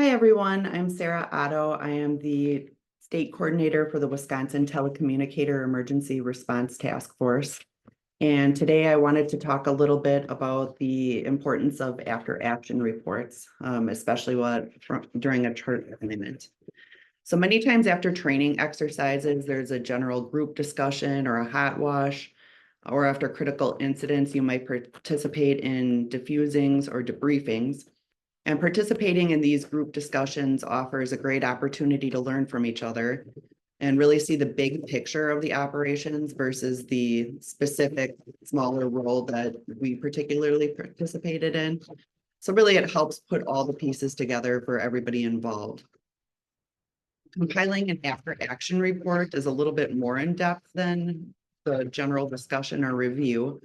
Hi, everyone. I'm Sarah Otto. I am the state coordinator for the Wisconsin Telecommunicator Emergency Response Task Force. And today I wanted to talk a little bit about the importance of after-action reports, especially during a TERT deployment. So many times after training exercises, there's a general group discussion or a hot wash, or after critical incidents, you might participate in defusings or debriefings. And participating in these group discussions offers a great opportunity to learn from each other and really see the big picture of the operations versus the specific smaller role that we particularly participated in. So really it helps put all the pieces together for everybody involved. Compiling an after-action report is a little bit more in-depth than the general discussion or review.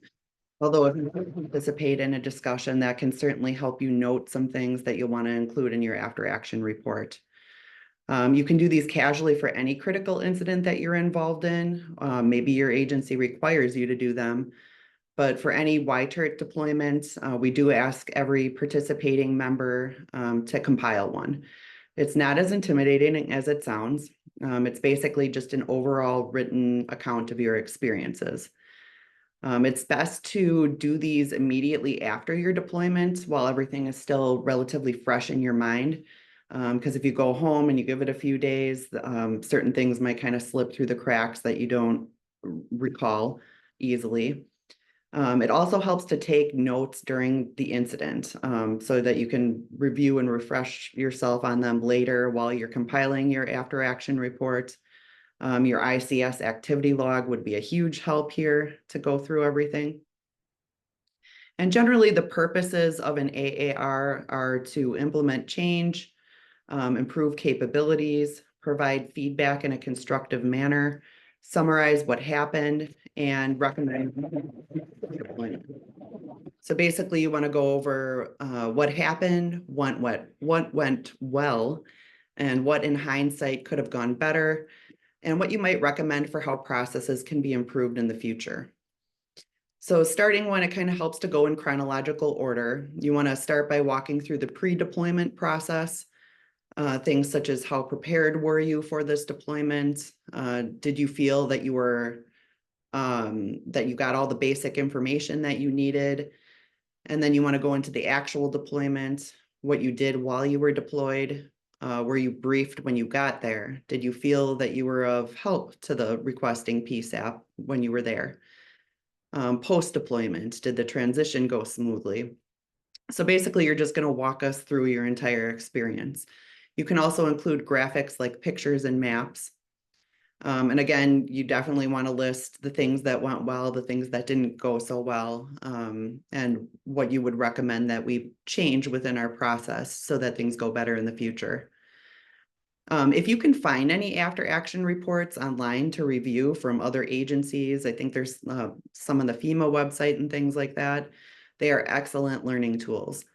Although if you participate in a discussion, that can certainly help you note some things that you'll want to include in your after-action report. You can do these casually for any critical incident that you're involved in. Maybe your agency requires you to do them. But for any WI-TERT deployment, we do ask every participating member to compile one. It's not as intimidating as it sounds. It's basically just an overall written account of your experiences. It's best to do these immediately after your deployment while everything is still relatively fresh in your mind. Because if you go home and you give it a few days, certain things might kind of slip through the cracks that you don't recall easily. It also helps to take notes during the incident so that you can review and refresh yourself on them later while you're compiling your after-action report. Your ICS activity log would be a huge help here to go through everything. And generally, the purposes of an AAR are to implement change, improve capabilities, provide feedback in a constructive manner, summarize what happened, and recommend deployment. So basically, you want to go over what happened, what went well, and what in hindsight could have gone better, and what you might recommend for how processes can be improved in the future. So starting one, it kind of helps to go in chronological order. You want to start by walking through the pre-deployment process, things such as how prepared were you for this deployment? Did you feel that you were that you got all the basic information that you needed? And then you want to go into the actual deployment, what you did while you were deployed. Were you briefed when you got there? Did you feel that you were of help to the requesting PSAP when you were there? Post-deployment, did the transition go smoothly? So basically, you're just going to walk us through your entire experience. You can also include graphics like pictures and maps. And again, you definitely want to list the things that went well, the things that didn't go so well, and what you would recommend that we change within our process so that things go better in the future. If you can find any after-action reports online to review from other agencies, I think there's some on the FEMA website and things like that. They are excellent learning tools.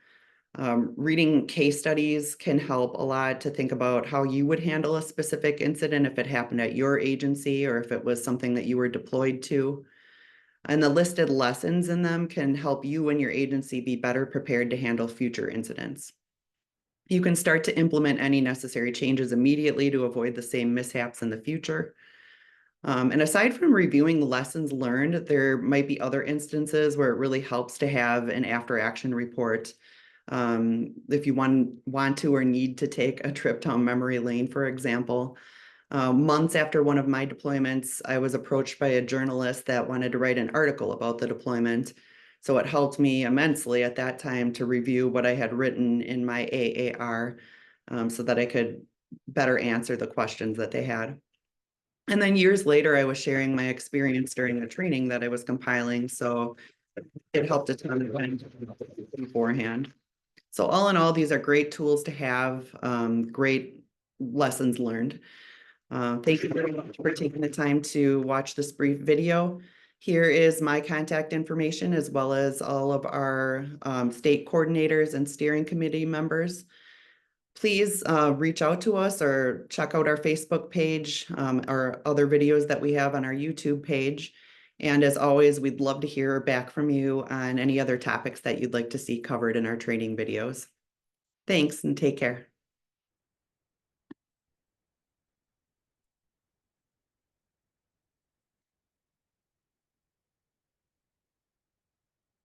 Reading case studies can help a lot to think about how you would handle a specific incident if it happened at your agency or if it was something that you were deployed to. And the listed lessons in them can help you and your agency be better prepared to handle future incidents. You can start to implement any necessary changes immediately to avoid the same mishaps in the future. And aside from reviewing lessons learned, there might be other instances where it really helps to have an after-action report. If you want to or need to take a trip down memory lane, for example. Months after one of my deployments, I was approached by a journalist that wanted to write an article about the deployment. So it helped me immensely at that time to review what I had written in my AAR so that I could better answer the questions that they had. And then years later, I was sharing my experience during the training that I was compiling. So it helped a ton beforehand. So all in all, these are great tools to have, great lessons learned. Thank you very much for taking the time to watch this brief video. Here is my contact information as well as all of our state coordinators and steering committee members. Please reach out to us or check out our Facebook page or other videos that we have on our YouTube page. And as always, we'd love to hear back from you on any other topics that you'd like to see covered in our training videos. Thanks and take care.